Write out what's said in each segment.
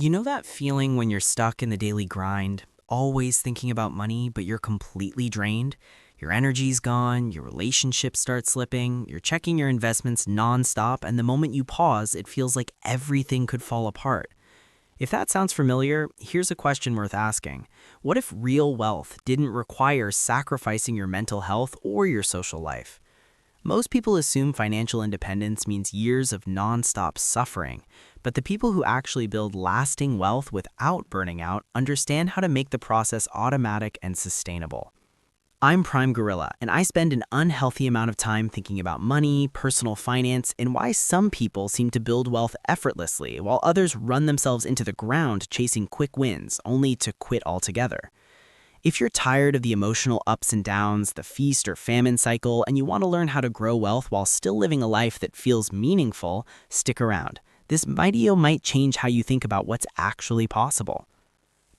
You know that feeling when you're stuck in the daily grind, always thinking about money, but you're completely drained? Your energy's gone, your relationships start slipping, you're checking your investments nonstop, and the moment you pause, it feels like everything could fall apart. If that sounds familiar, here's a question worth asking. What if real wealth didn't require sacrificing your mental health or your social life? Most people assume financial independence means years of nonstop suffering, but the people who actually build lasting wealth without burning out understand how to make the process automatic and sustainable. I'm Prime Gorilla, and I spend an unhealthy amount of time thinking about money, personal finance, and why some people seem to build wealth effortlessly while others run themselves into the ground chasing quick wins only to quit altogether. If you're tired of the emotional ups and downs, the feast or famine cycle, and you want to learn how to grow wealth while still living a life that feels meaningful, stick around. This video might change how you think about what's actually possible.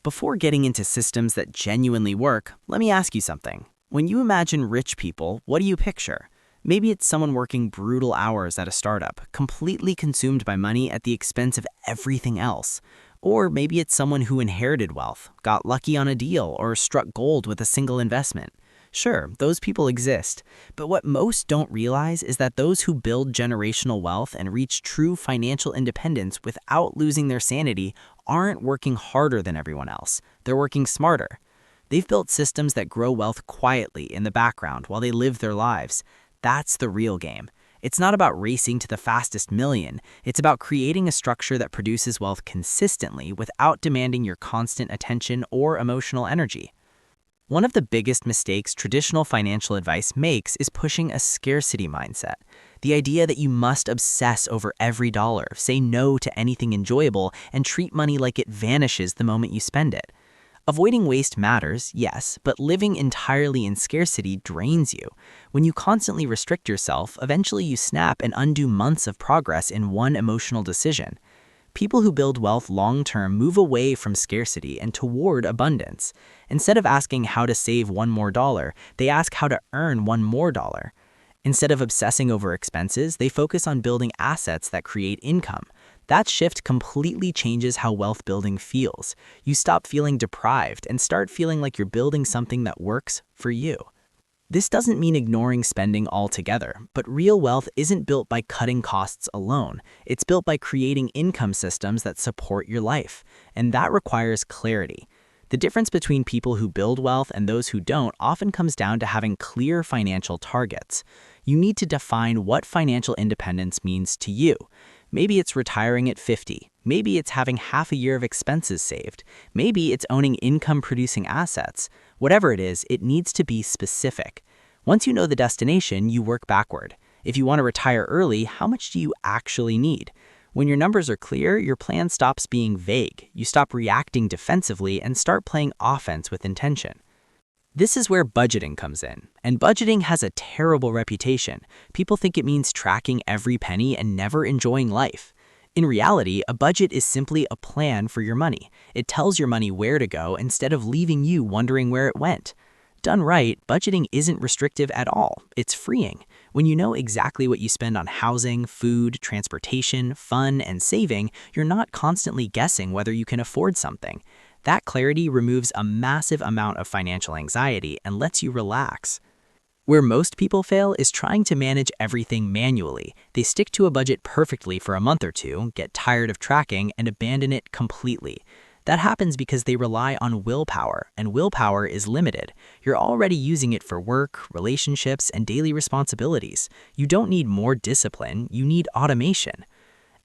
Before getting into systems that genuinely work, let me ask you something. When you imagine rich people, what do you picture? Maybe it's someone working brutal hours at a startup, completely consumed by money at the expense of everything else. Or maybe it's someone who inherited wealth, got lucky on a deal, or struck gold with a single investment. Sure, those people exist, but what most don't realize is that those who build generational wealth and reach true financial independence without losing their sanity aren't working harder than everyone else. They're working smarter. They've built systems that grow wealth quietly in the background while they live their lives. That's the real game. It's not about racing to the fastest million. It's about creating a structure that produces wealth consistently without demanding your constant attention or emotional energy. One of the biggest mistakes traditional financial advice makes is pushing a scarcity mindset. The idea that you must obsess over every dollar, say no to anything enjoyable, and treat money like it vanishes the moment you spend it. Avoiding waste matters, yes, but living entirely in scarcity drains you. When you constantly restrict yourself, eventually you snap and undo months of progress in one emotional decision. People who build wealth long-term move away from scarcity and toward abundance. Instead of asking how to save one more dollar, they ask how to earn one more dollar. Instead of obsessing over expenses, they focus on building assets that create income. That shift completely changes how wealth building feels. You stop feeling deprived and start feeling like you're building something that works for you. This doesn't mean ignoring spending altogether, but real wealth isn't built by cutting costs alone. It's built by creating income systems that support your life, and that requires clarity. The difference between people who build wealth and those who don't often comes down to having clear financial targets. You need to define what financial independence means to you. Maybe it's retiring at 50. Maybe it's having half a year of expenses saved. Maybe it's owning income-producing assets. Whatever it is, it needs to be specific. Once you know the destination, you work backward. If you want to retire early, how much do you actually need? When your numbers are clear, your plan stops being vague. You stop reacting defensively and start playing offense with intention. This is where budgeting comes in, and budgeting has a terrible reputation. People think it means tracking every penny and never enjoying life. In reality, a budget is simply a plan for your money. It tells your money where to go instead of leaving you wondering where it went. Done right, budgeting isn't restrictive at all. It's freeing. When you know exactly what you spend on housing, food, transportation, fun, and saving, you're not constantly guessing whether you can afford something. That clarity removes a massive amount of financial anxiety and lets you relax. Where most people fail is trying to manage everything manually. They stick to a budget perfectly for a month or two, get tired of tracking, and abandon it completely. That happens because they rely on willpower, and willpower is limited. You're already using it for work, relationships, and daily responsibilities. You don't need more discipline, you need automation.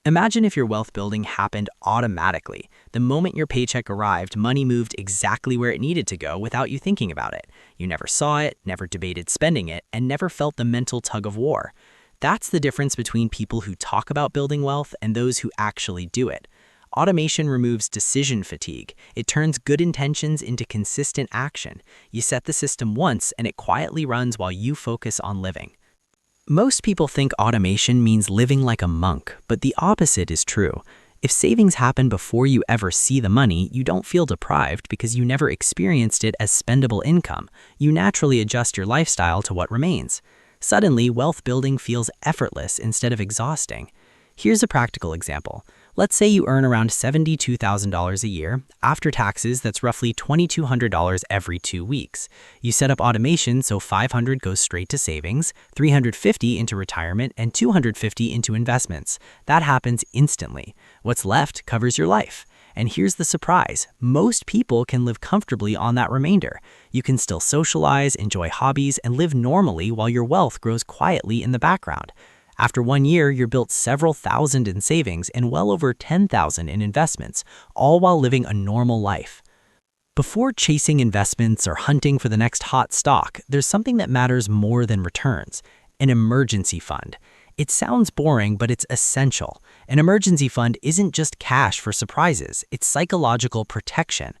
Imagine if your wealth building happened automatically. The moment your paycheck arrived, money moved exactly where it needed to go without you thinking about it. You never saw it, never debated spending it, and never felt the mental tug of war. That's the difference between people who talk about building wealth and those who actually do it. Automation removes decision fatigue. It turns good intentions into consistent action. You set the system once and it quietly runs while you focus on living. Most people think automation means living like a monk, but the opposite is true. If savings happen before you ever see the money, you don't feel deprived because you never experienced it as spendable income. You naturally adjust your lifestyle to what remains. Suddenly, wealth building feels effortless instead of exhausting. Here's a practical example. Let's say you earn around $72,000 a year. After taxes, that's roughly $2,200 every 2 weeks. You set up automation so $500 goes straight to savings, $350 into retirement, and $250 into investments. That happens instantly. What's left covers your life. And here's the surprise. Most people can live comfortably on that remainder. You can still socialize, enjoy hobbies, and live normally while your wealth grows quietly in the background. After 1 year, you're built several thousand in savings and well over 10,000 in investments, all while living a normal life. Before chasing investments or hunting for the next hot stock, there's something that matters more than returns: an emergency fund. It sounds boring, but it's essential. An emergency fund isn't just cash for surprises, it's psychological protection.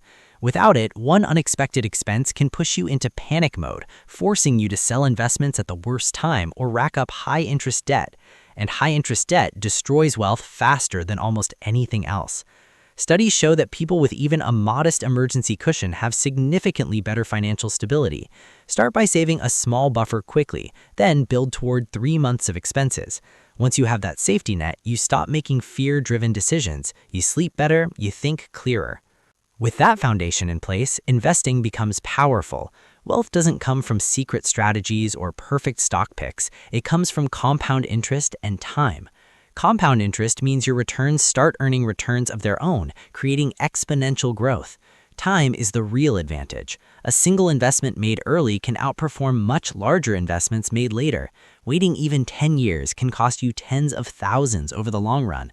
Without it, one unexpected expense can push you into panic mode, forcing you to sell investments at the worst time or rack up high-interest debt. And high-interest debt destroys wealth faster than almost anything else. Studies show that people with even a modest emergency cushion have significantly better financial stability. Start by saving a small buffer quickly, then build toward 3 months of expenses. Once you have that safety net, you stop making fear-driven decisions. You sleep better, you think clearer. With that foundation in place, investing becomes powerful. Wealth doesn't come from secret strategies or perfect stock picks. It comes from compound interest and time. Compound interest means your returns start earning returns of their own, creating exponential growth. Time is the real advantage. A single investment made early can outperform much larger investments made later. Waiting even 10 years can cost you tens of thousands over the long run.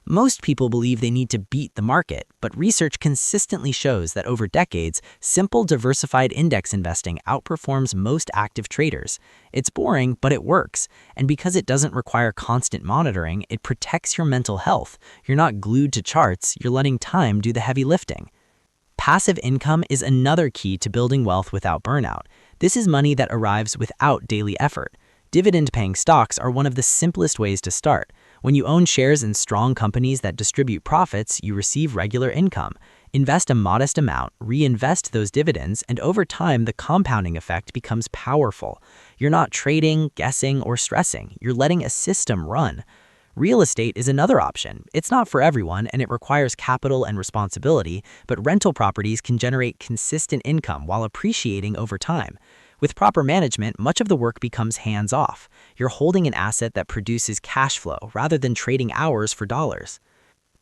Most people believe they need to beat the market, but research consistently shows that over decades, simple diversified index investing outperforms most active traders. It's boring, but it works. And because it doesn't require constant monitoring, it protects your mental health. You're not glued to charts, you're letting time do the heavy lifting. Passive income is another key to building wealth without burnout. This is money that arrives without daily effort. Dividend-paying stocks are one of the simplest ways to start. When you own shares in strong companies that distribute profits, you receive regular income. Invest a modest amount, reinvest those dividends, and over time, the compounding effect becomes powerful. You're not trading, guessing, or stressing. You're letting a system run. Real estate is another option. It's not for everyone, and it requires capital and responsibility, but rental properties can generate consistent income while appreciating over time. With proper management, much of the work becomes hands-off. You're holding an asset that produces cash flow rather than trading hours for dollars.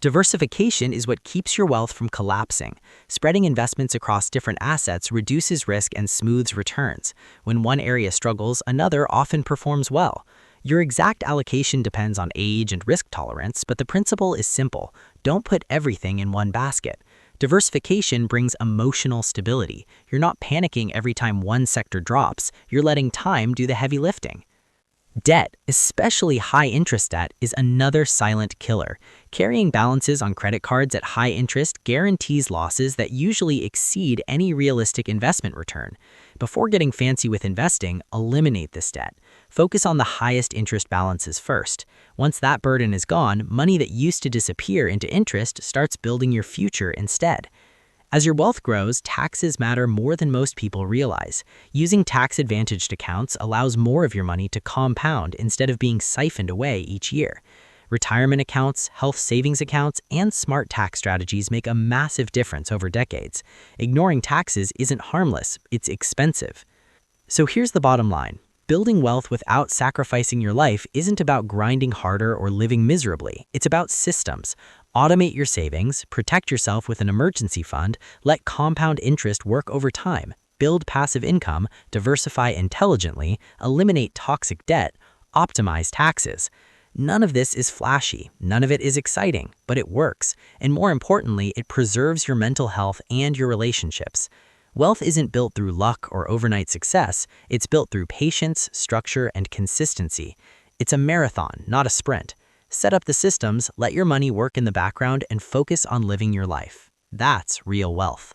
Diversification is what keeps your wealth from collapsing. Spreading investments across different assets reduces risk and smooths returns. When one area struggles, another often performs well. Your exact allocation depends on age and risk tolerance, but the principle is simple. Don't put everything in one basket. Diversification brings emotional stability. You're not panicking every time one sector drops. You're letting time do the heavy lifting. Debt, especially high-interest debt, is another silent killer. Carrying balances on credit cards at high interest guarantees losses that usually exceed any realistic investment return. Before getting fancy with investing, eliminate this debt. Focus on the highest interest balances first. Once that burden is gone, money that used to disappear into interest starts building your future instead. As your wealth grows, taxes matter more than most people realize. Using tax-advantaged accounts allows more of your money to compound instead of being siphoned away each year. Retirement accounts, health savings accounts, and smart tax strategies make a massive difference over decades. Ignoring taxes isn't harmless, it's expensive. So here's the bottom line. Building wealth without sacrificing your life isn't about grinding harder or living miserably. It's about systems. Automate your savings, protect yourself with an emergency fund, let compound interest work over time, build passive income, diversify intelligently, eliminate toxic debt, optimize taxes. None of this is flashy, none of it is exciting, but it works. And more importantly, it preserves your mental health and your relationships. Wealth isn't built through luck or overnight success, it's built through patience, structure, and consistency. It's a marathon, not a sprint. Set up the systems, let your money work in the background, and focus on living your life. That's real wealth.